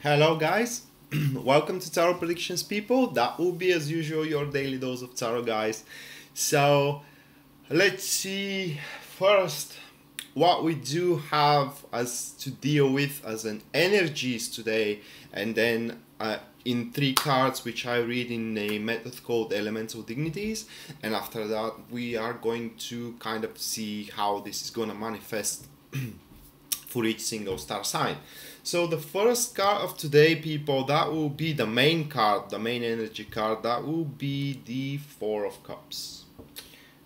Hello guys, welcome to Tarot Predictions people. That will be as usual your daily dose of tarot, guys. So let's see first what we do have as to deal with as an energies today, and then in three cards which I read in a method called Elemental Dignities, and after that we are going to kind of see how this is going to manifest for each single star sign. So the first card of today, people, that will be the main card, the main energy card. That will be the Four of Cups.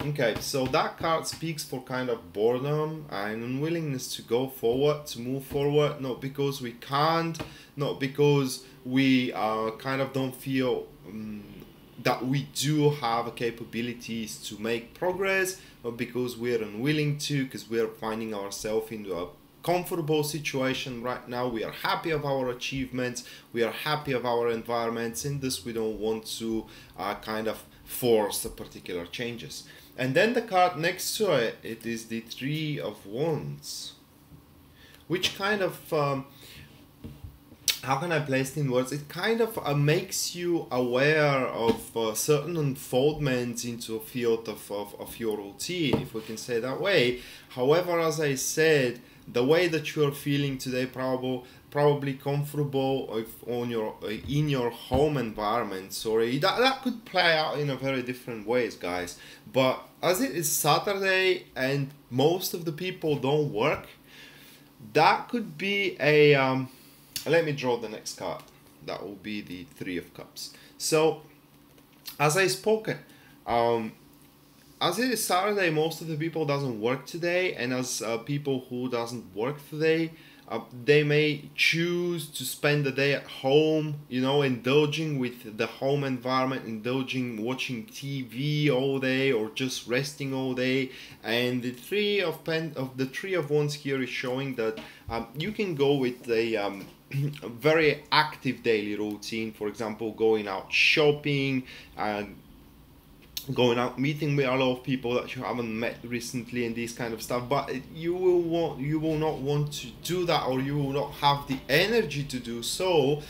Okay, so that card speaks for kind of boredom and unwillingness to go forward, to move forward, not because we can't, not because we kind of don't feel that we do have capabilities to make progress, but because we're unwilling to, because we're finding ourselves into a comfortable situation right now. We are happy of our achievements, we are happy of our environments, in this we don't want to kind of force the particular changes. And then the card next to it, it is the Three of Wands, which kind of how can I place it in words? It kind of makes you aware of certain unfoldments into a field of your routine, if we can say that way. However, as I said, the way that you are feeling today, probably comfortable in your home environment. Sorry, that could play out in a very different ways, guys. But as it is Saturday and most of the people don't work, that could be a let me draw the next card. That will be the Three of Cups. So, as I spoke, as it is Saturday, most of the people doesn't work today, and as people who doesn't work today, they may choose to spend the day at home, you know, indulging with the home environment, indulging watching TV all day, or just resting all day. And the Three of Wands here is showing that you can go with a very active daily routine. For example, going out shopping, going out meeting with a lot of people that you haven't met recently, and these kind of stuff. But you will not want to do that, or you will not have the energy to do so,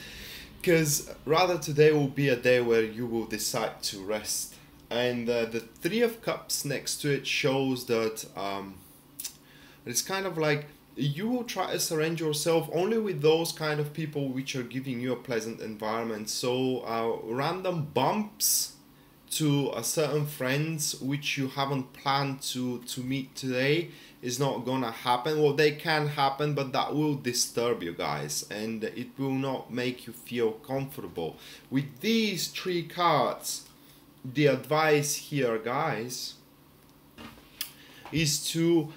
because rather today will be a day where you will decide to rest. And the Three of Cups next to it shows that it's kind of like you will try to surround yourself only with those kind of people which are giving you a pleasant environment. So random bumps to a certain friends which you haven't planned to meet today is not gonna happen. Well, they can happen, but that will disturb you guys, and it will not make you feel comfortable. With these three cards, the advice here, guys, is to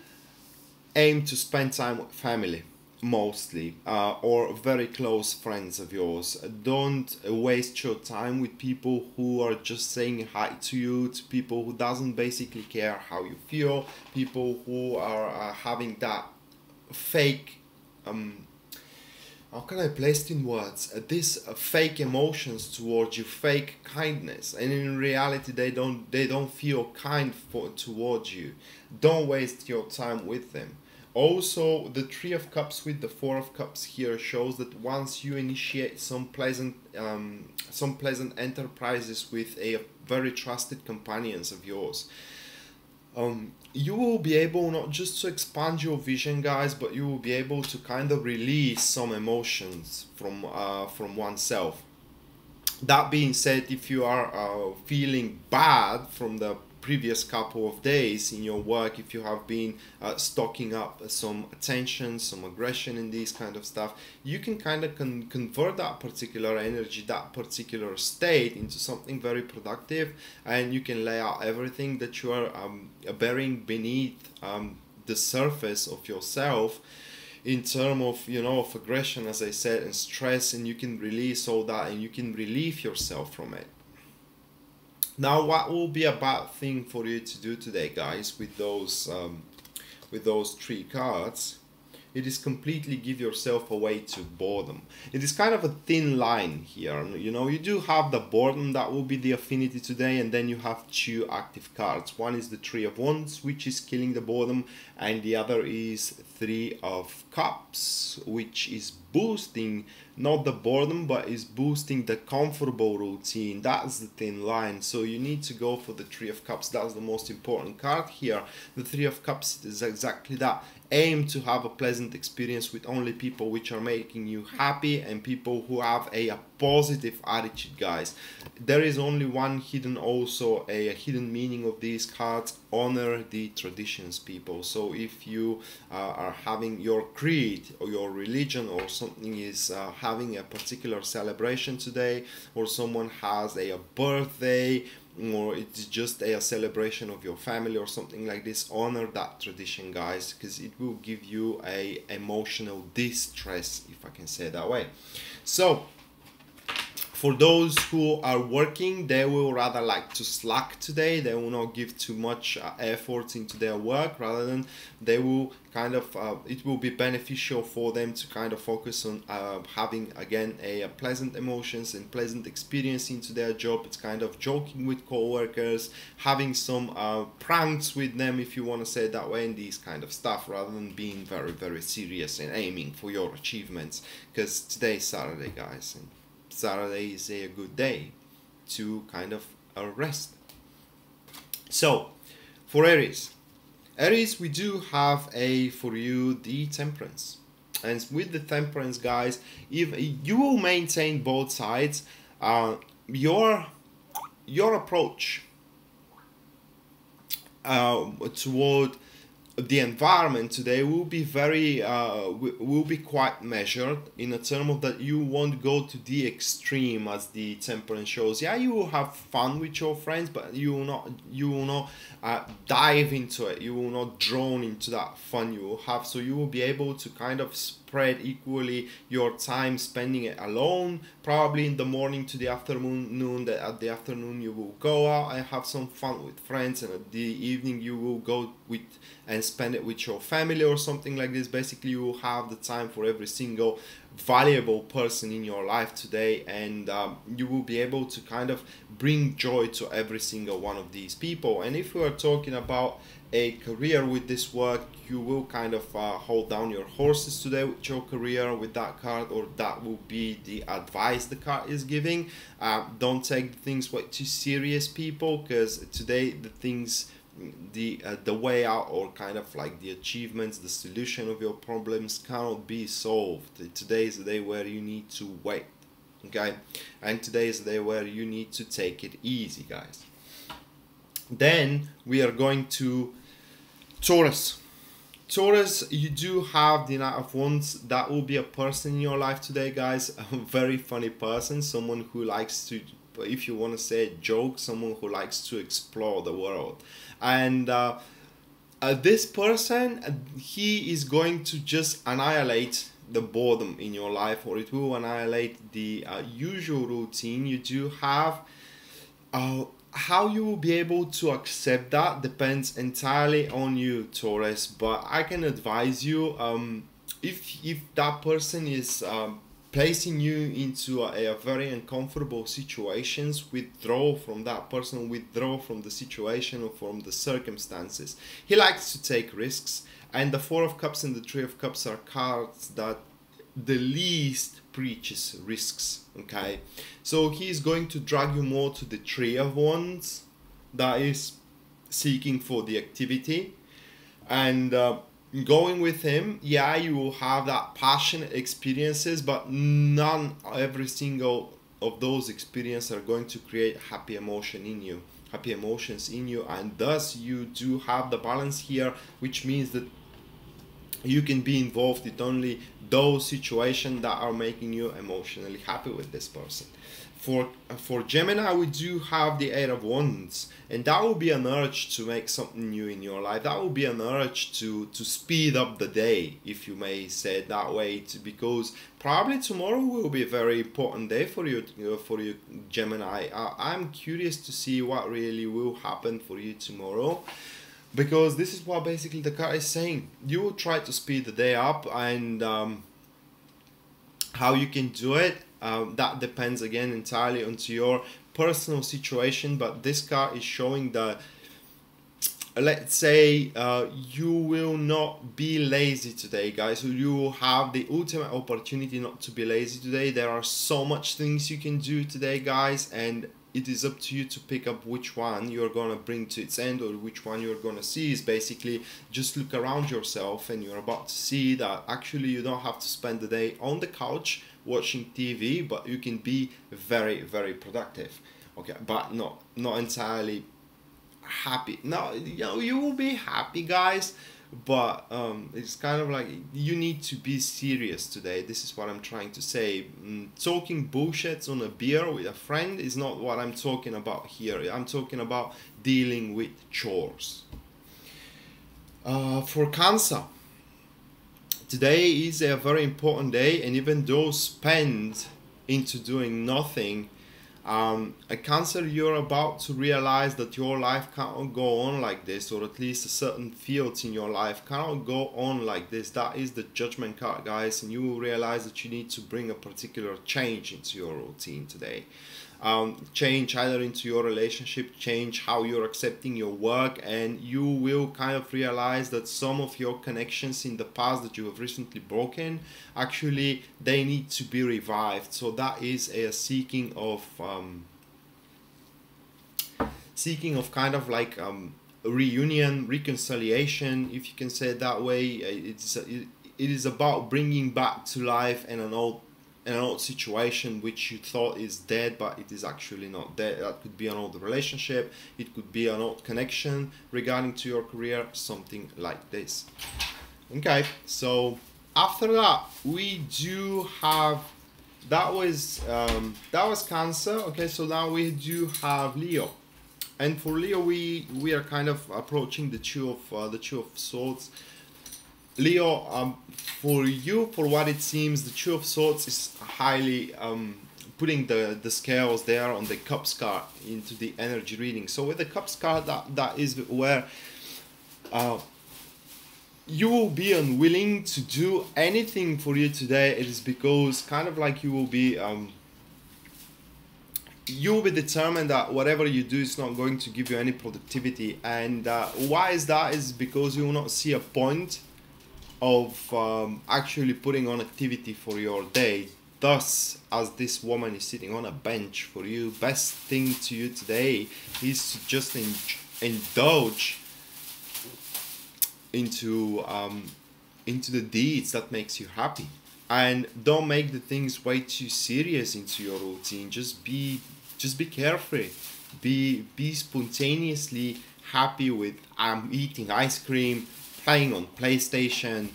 aim to spend time with family mostly, or very close friends of yours. Don't waste your time with people who are just saying hi to you, to people who doesn't basically care how you feel, people who are having that fake how can I place it in words? This fake emotions towards you, fake kindness, and in reality they don't feel kind towards you. Don't waste your time with them. Also, the Three of Cups with the Four of Cups here shows that once you initiate some pleasant enterprises with a very trusted companions of yours, you will be able not just to expand your vision, guys, but you will be able to kind of release some emotions from oneself. That being said, if you are feeling bad from the previous couple of days in your work, if you have been stocking up some attention, some aggression in these kind of stuff, you can kind of convert that particular energy, that particular state into something very productive, and you can lay out everything that you are bearing beneath the surface of yourself in terms of, you know, of aggression, as I said, and stress, and you can release all that and you can relieve yourself from it. Now, what will be a bad thing for you to do today, guys, with those three cards, it is completely give yourself away to boredom. It is kind of a thin line here. You know, you do have the boredom, that will be the affinity today, and then you have two active cards. One is the Three of Wands, which is killing the boredom, and the other is Three of Cups, which is boosting not the boredom, but is boosting the comfortable routine. That's the thin line. So you need to go for the Three of Cups. That's the most important card here. The Three of Cups is exactly that. Aim to have a pleasant experience with only people which are making you happy and people who have a positive attitude, guys. There is only one hidden, also a hidden meaning of these cards. Honor the traditions, people. So if you are having your creed or your religion or something is having a particular celebration today, or someone has a birthday, or it's just a celebration of your family or something like this, honor that tradition, guys, because it will give you a emotional distress, if I can say it that way. So for those who are working, they will rather like to slack today. They will not give too much effort into their work, rather than they will kind of, it will be beneficial for them to kind of focus on having again a pleasant emotions and pleasant experience into their job. It's kind of joking with co-workers, having some pranks with them, if you want to say it that way, and these kind of stuff, rather than being very, very serious and aiming for your achievements, because today is Saturday, guys, and Saturday is a good day to kind of rest. So for Aries, we do have for you the Temperance, and with the Temperance, guys, if you will maintain both sides, your approach toward the environment today will be very will be quite measured, in a term of that you won't go to the extreme, as the Temperance shows. Yeah, you will have fun with your friends, but you will not dive into it. You will not drown into that fun you will have. So you will be able to kind of spread equally your time spending it alone, probably in the morning to the afternoon. That at the afternoon you will go out and have some fun with friends, and at the evening you will go with and spend it with your family or something like this. Basically, you will have the time for every single valuable person in your life today, and you will be able to kind of bring joy to every single one of these people. And if we are talking about a career with this work, you will kind of hold down your horses today with your career with that card, or that will be the advice the card is giving. Don't take things way too serious, people, because today the things, the way out, or kind of like the achievements, the solution of your problems cannot be solved. Today is the day where you need to wait, okay? And today is the day where you need to take it easy, guys. Then we are going to Taurus. Taurus, you do have the Knight of Wands. That will be a person in your life today, guys. A very funny person, someone who likes to, if you want to say joke, someone who likes to explore the world. And this person, he is going to just annihilate the boredom in your life, or it will annihilate the usual routine you do have. How you will be able to accept that depends entirely on you, Taurus, but I can advise you, if that person is placing you into a very uncomfortable situations, withdraw from that person, withdraw from the situation or from the circumstances. He likes to take risks, and the Four of Cups and the Three of Cups are cards that the least preaches risks, okay? So he's going to drag you more to the Three of Wands, that is seeking for the activity, and going with him, yeah, you will have that passionate experiences, but every single of those experiences are going to create happy emotions in you, and thus you do have the balance here, which means that you can be involved in only those situations that are making you emotionally happy with this person. For Gemini, we do have the Eight of Wands, and that will be an urge to make something new in your life. That will be an urge to speed up the day, if you may say it that way, because probably tomorrow will be a very important day for you, Gemini. I'm curious to see what really will happen for you tomorrow. because this is what basically the card is saying. You will try to speed the day up, and how you can do it, that depends again entirely onto your personal situation. But this card is showing that, let's say, you will not be lazy today, guys. So you will have the ultimate opportunity not to be lazy today. There are so much things you can do today, guys, and it is up to you to pick up which one you're gonna bring to its end, or which one you're gonna see. Is basically just look around yourself, and you're about to see that actually you don't have to spend the day on the couch watching TV, but you can be very, very productive. Okay, but not entirely happy. No, you know, you will be happy, guys, but it's kind of like you need to be serious today. This is what I'm trying to say. Talking bullshits on a beer with a friend is not what I'm talking about here. I'm talking about dealing with chores. For Cancer, today is a very important day, and even though spent into doing nothing, a Cancer, you're about to realize that your life cannot go on like this, or at least a certain fields in your life cannot go on like this. That is the Judgment card, guys, and you will realize that you need to bring a particular change into your routine today. Change either into your relationship, change how you're accepting your work, and you will kind of realize that some of your connections in the past that you have recently broken, actually they need to be revived. So that is a seeking of kind of like reunion, reconciliation, if you can say it that way. It is about bringing back to life an old situation which you thought is dead, but it is actually not dead. That could be an old relationship, it could be an old connection regarding to your career, something like this. Okay, so after that we do have, that was Cancer. Okay, so now we do have Leo, and for Leo we are kind of approaching the Two of Swords. Leo, for you, for what it seems, the Two of Swords is highly putting the scales there on the Cups card into the energy reading. So with the Cups card, that is where you will be unwilling to do anything for you today. It is because kind of like you will be determined that whatever you do is not going to give you any productivity. And why is that? Is because you will not see a point of actually putting on activity for your day. Thus, as this woman is sitting on a bench for you, best thing to you today is to just indulge into the deeds that makes you happy, and don't make the things way too serious into your routine. Just be carefree, be spontaneously happy with eating ice cream, playing on PlayStation,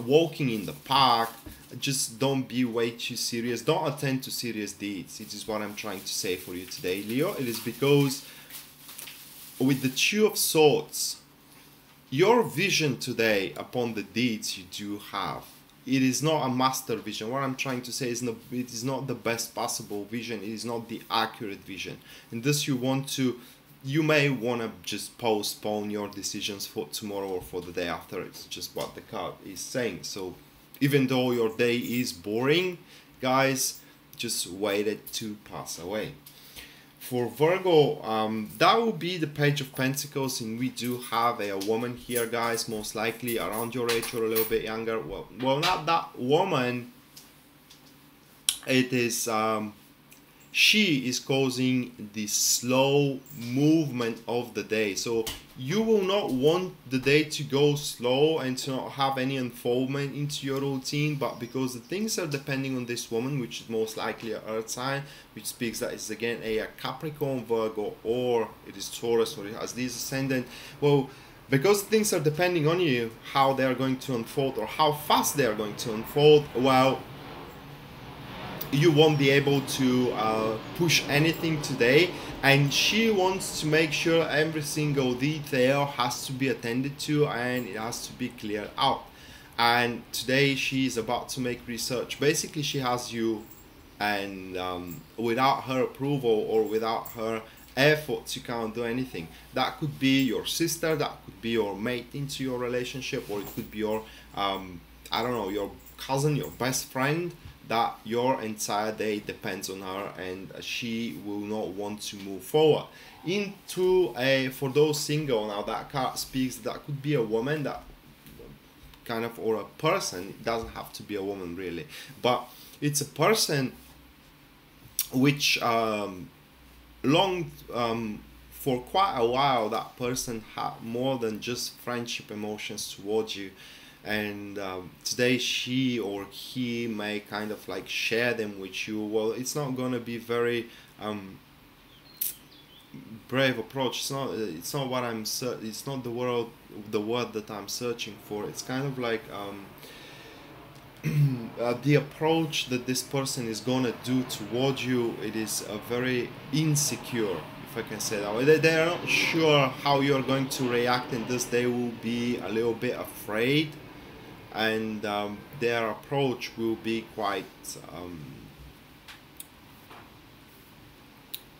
walking in the park. Just don't be way too serious. Don't attend to serious deeds. It is what I'm trying to say for you today, Leo. It is because with the Two of Swords, your vision today upon the deeds you do have, it is not a master vision. What I'm trying to say is it is not the best possible vision. It is not the accurate vision. And thus you may want to just postpone your decisions for tomorrow or for the day after. It's just what the card is saying. So even though your day is boring, guys, just wait it to pass away. For Virgo, that will be the Page of Pentacles, and we do have a woman here, guys, most likely around your age or a little bit younger. Well, not that woman. It is she is causing the slow movement of the day. So you will not want the day to go slow and to not have any unfoldment into your routine, but because the things are depending on this woman, which is most likely an earth sign, which speaks that it's again a Capricorn, Virgo, or it is Taurus, or it has this ascendant. Well, because things are depending on you, how they are going to unfold or how fast they are going to unfold, well, you won't be able to push anything today, and she wants to make sure every single detail has to be attended to and it has to be cleared out. And today she is about to make research. Basically, she has you, and without her approval or without her efforts, you can't do anything. That could be your sister, that could be your mate into your relationship, or it could be your I don't know, your cousin, your best friend, that your entire day depends on her and she will not want to move forward. Into a, for those single, now that card speaks, that could be a woman, that kind of, or a person, it doesn't have to be a woman really, but it's a person which long for quite a while that person had more than just friendship emotions towards you, and today she or he may kind of like share them with you. Well, it's not gonna be very brave approach. It's not what it's not the word that I'm searching for. It's kind of like the approach that this person is gonna do towards you, it is a very insecure, if I can say that way. They are not sure how you're going to react in this. They will be a little bit afraid, and their approach will be quite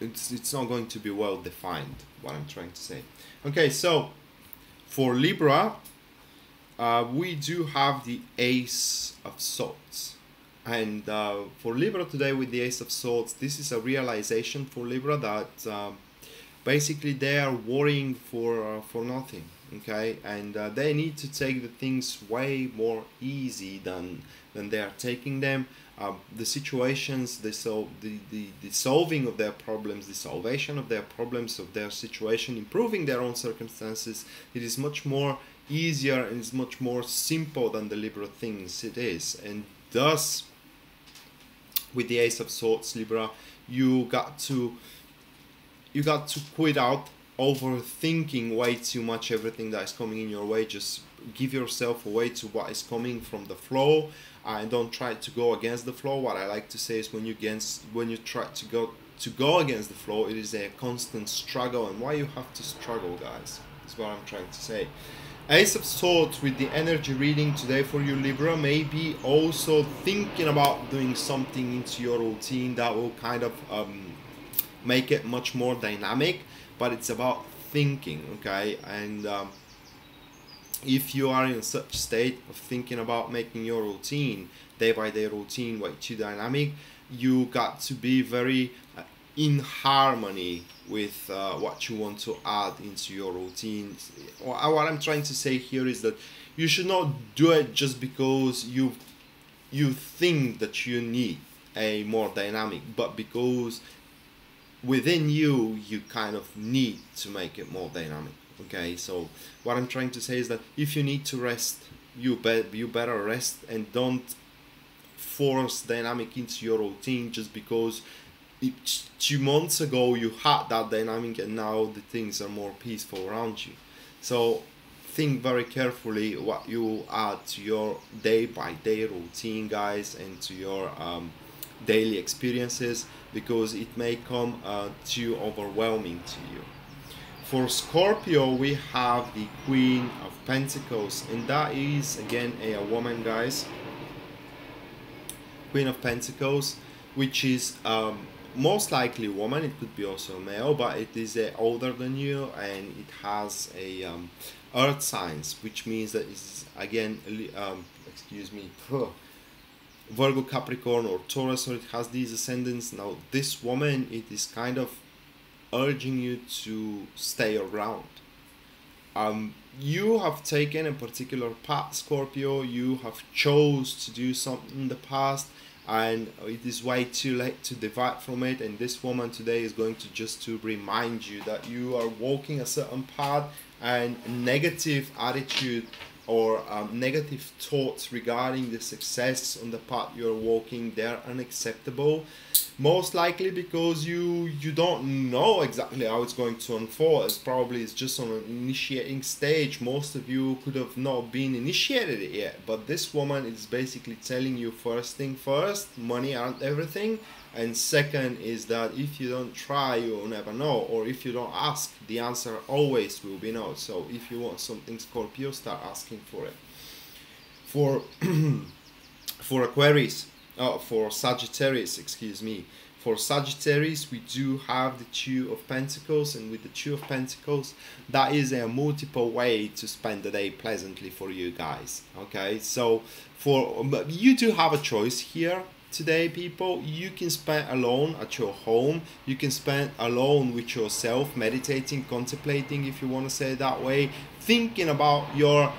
it's not going to be well defined, what I'm trying to say. Okay, so for Libra, we do have the Ace of Swords, and for Libra today with the Ace of Swords, this is a realization for Libra that basically they are worrying for nothing. Okay, and they need to take the things way more easy than they are taking them. The situations, the solving of their problems, the salvation of their problems, of their situation, improving their own circumstances, it is much more easier and it's much more simple than the Libra thinks it is. And thus, with the Ace of Swords, Libra, you got to quit out overthinking way too much everything that is coming in your way. Just give yourself away to what is coming from the flow, and don't try to go against the flow. What I like to say is when you try to go against the flow, it is a constant struggle, and why you have to struggle, guys, is what I'm trying to say. Ace of Swords with the energy reading today for you, Libra, maybe also thinking about doing something into your routine that will kind of make it much more dynamic, but it's about thinking, okay? And if you are in such state of thinking about making your routine, day by day routine, way too dynamic, you got to be very in harmony with what you want to add into your routine. What I'm trying to say here is that you should not do it just because you think that you need a more dynamic, but because within you kind of need to make it more dynamic. Okay, so what I'm trying to say is that if you need to rest, you better rest, and don't force dynamic into your routine just because 2 months ago you had that dynamic and now the things are more peaceful around you. So think very carefully what you add to your day by day routine, guys, and to your daily experiences, because it may come too overwhelming to you. For Scorpio, we have the Queen of Pentacles, and that is again a woman, guys. Queen of Pentacles, which is most likely woman. It could be also male, but it is older than you, and it has a earth signs, which means that it's again excuse me, Virgo, Capricorn, or Taurus, or it has these ascendants. Now this woman, it is kind of urging you to stay around. You have taken a particular path, Scorpio. You have chose to do something in the past, and it is way too late to divide from it. And this woman today is going to just to remind you that you are walking a certain path, and negative attitude or negative thoughts regarding the success on the path you're walking, they're unacceptable. Most likely because you don't know exactly how it's going to unfold. It's just on an initiating stage. Most of you could have not been initiated yet, but this woman is basically telling you, first thing first, money aren't everything, and second is that if you don't try, you'll never know, or if you don't ask, the answer always will be no. So if you want something, Scorpio, start asking for it. For for Aquarius, for Sagittarius, excuse me, For Sagittarius, we do have the Two of Pentacles, and with the Two of Pentacles, that is a multiple way to spend the day pleasantly for you guys. Okay, so you do have a choice here today, people. You can spend alone at your home. You can spend alone with yourself, meditating, contemplating, if you want to say it that way, thinking about your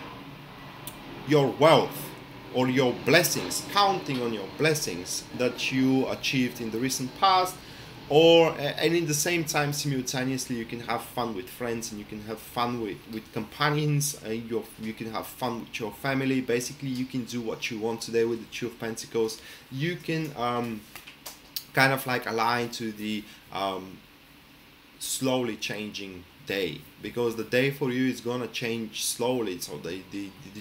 wealth or your blessings, counting on your blessings that you achieved in the recent past, and in the same time, simultaneously, you can have fun with friends, and you can have fun with companions, and you can have fun with your family. Basically, you can do what you want today with the Two of Pentacles. You can kind of like align to the slowly changing day, because the day for you is gonna change slowly, so the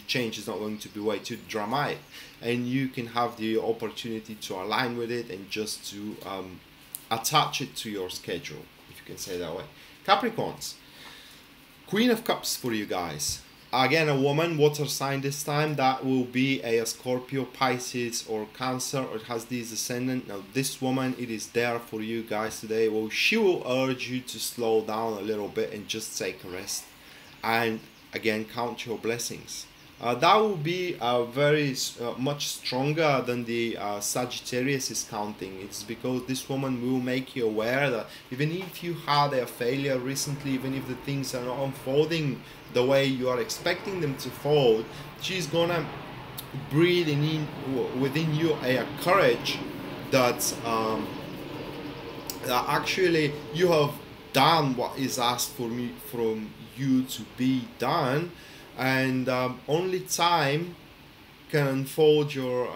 change is not going to be way too dramatic, and you can have the opportunity to align with it and just to attach it to your schedule, if you can say that way. Capricorns, Queen of Cups for you guys. Again, a woman, water sign this time. That will be a Scorpio, Pisces, or Cancer, or it has this ascendant. Now, this woman, it is there for you guys today. Well, she will urge you to slow down a little bit and just take a rest. And again, count your blessings. That will be very much stronger than the Sagittarius is counting. It's because this woman will make you aware that even if you had a failure recently, even if the things are not unfolding the way you are expecting them to fold, she's gonna breathe within you a courage that actually you have done what is asked from you to be done, and only time can unfold your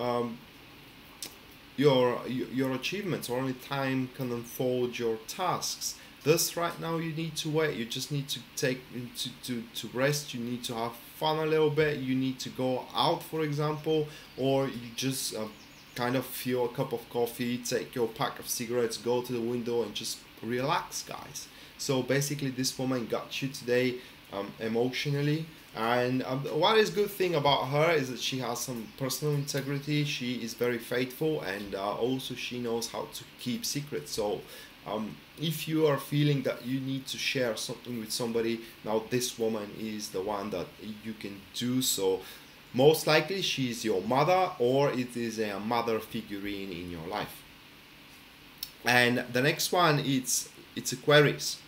achievements, or only time can unfold your tasks. Thus, right now, you need to wait. You just need to take to rest. You need to have fun a little bit. You need to go out, for example, or you just kind of fill a cup of coffee, take your pack of cigarettes, go to the window, and just relax, guys. So basically, this woman got you today emotionally. And what is good thing about her is that she has some personal integrity. She is very faithful, and also she knows how to keep secrets. So if you are feeling that you need to share something with somebody, now this woman is the one that you can do so. Most likely she is your mother, or it is a mother figurine in your life. And the next one, it's Aquarius.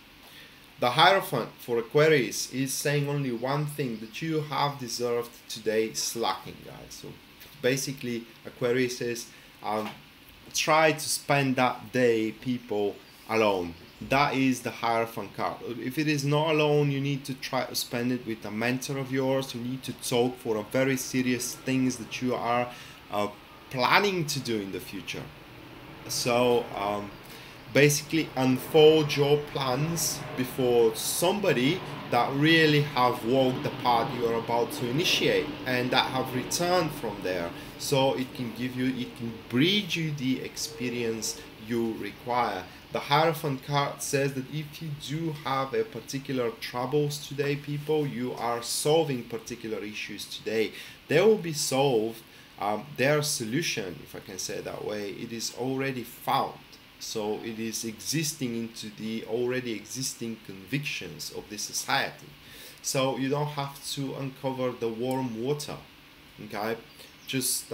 The Hierophant for Aquarius is saying only one thing, that you have deserved today slacking, guys. So basically, Aquarius says, try to spend that day, people, alone. That is the Hierophant card. If it is not alone, you need to try to spend it with a mentor of yours. You need to talk for a very serious things that you are planning to do in the future. So basically unfold your plans before somebody that really have walked the path you are about to initiate, and that have returned from there, so it can breed you the experience you require. The Hierophant card says that if you do have a particular troubles today, people, you are solving particular issues today, they will be solved. Their solution, if I can say it that way, it is already found. So it is existing into the already existing convictions of the society. So you don't have to uncover the warm water. Okay, just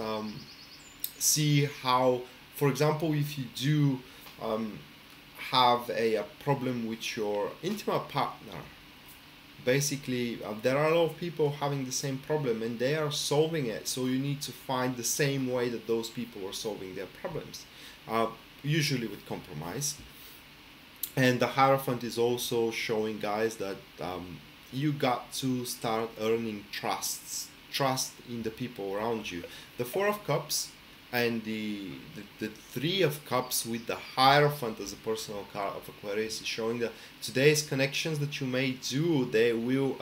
see how, for example, if you do have a problem with your intimate partner, basically there are a lot of people having the same problem and they are solving it, so you need to find the same way that those people are solving their problems, usually with compromise. And the Hierophant is also showing, guys, that you got to start earning trust in the people around you. The Four of Cups and the Three of Cups with the Hierophant as a personal card of Aquarius is showing that today's connections that you may do, they will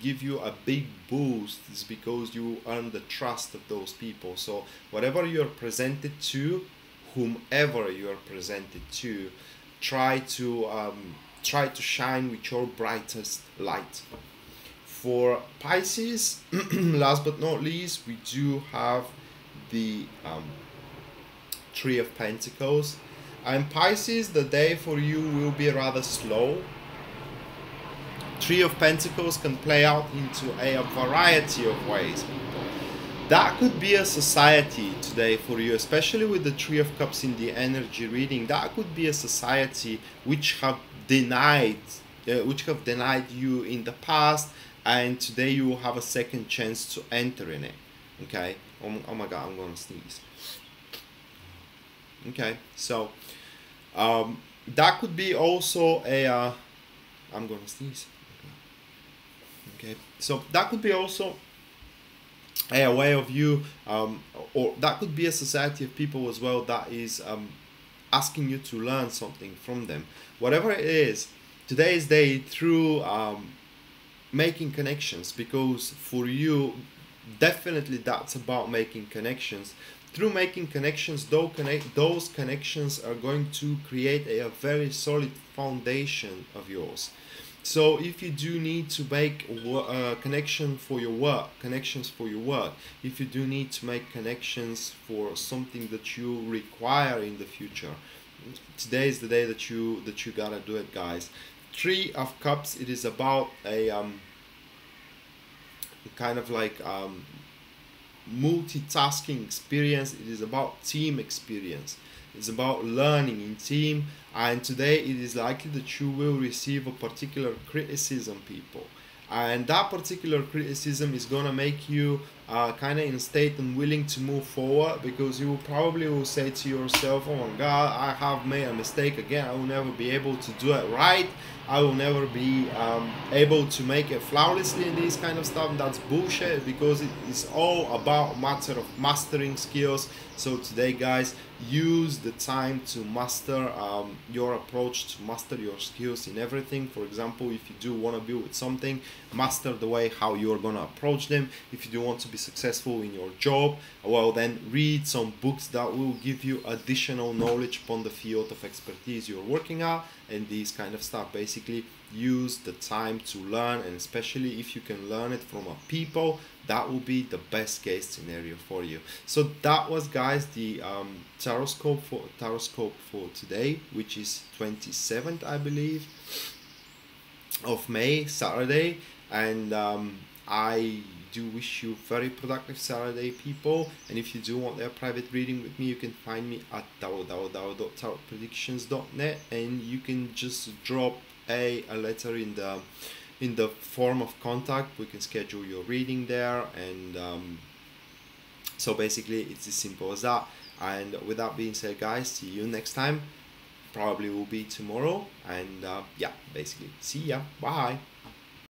give you a big boost. It's because you earn the trust of those people. So whatever you're presented to, whomever you are presented to, try to shine with your brightest light. For Pisces, last but not least, we do have the Three of Pentacles, And Pisces, the day for you will be rather slow. Three of Pentacles can play out into a variety of ways. That could be a society today for you, especially with the Three of Cups in the energy reading. That could be a society which have denied you in the past, and today you will have a second chance to enter in it. Okay. Oh my God, I'm gonna sneeze. Okay, so that could be also a I'm gonna sneeze. Okay, so that could be also a way of you, or that could be a society of people as well that is asking you to learn something from them. Whatever it is, today's day through making connections, because for you, definitely that's about making connections. Through making connections, those connections are going to create a very solid foundation of yours. So if you do need to make connections for your work, if you do need to make connections for something that you require in the future, today is the day that you gotta do it, guys. Three of Cups, it is about a kind of like multitasking experience. It is about team experience. It's about learning in team, and today it is likely that you will receive a particular criticism, people, and that particular criticism is gonna make you kind of in a state and willing to move forward, because you probably will say to yourself, oh my God, I have made a mistake again, I will never be able to do it right, I will never be able to make it flawlessly in this kind of stuff. And that's bullshit, because it is all about matter of mastering skills. So today, guys, use the time to master your approach, to master your skills in everything. For example, if you do want to build with something, master the way how you're gonna approach them. If you do want to be successful in your job, well, then read some books that will give you additional knowledge upon the field of expertise you're working at, and these kind of stuff. Basically, use the time to learn, and especially if you can learn it from a people, that will be the best case scenario for you. So that was, guys, the Taroscope for today, which is 27th, I believe, of May, Saturday. And I do wish you very productive Saturday, people. And if you do want a private reading with me, you can find me at www.tarotpredictions.net, and you can just drop a letter in the form of contact. We can schedule your reading there, and so basically it's as simple as that. And with that being said, guys, see you next time. Probably will be tomorrow, and yeah, basically see ya, bye.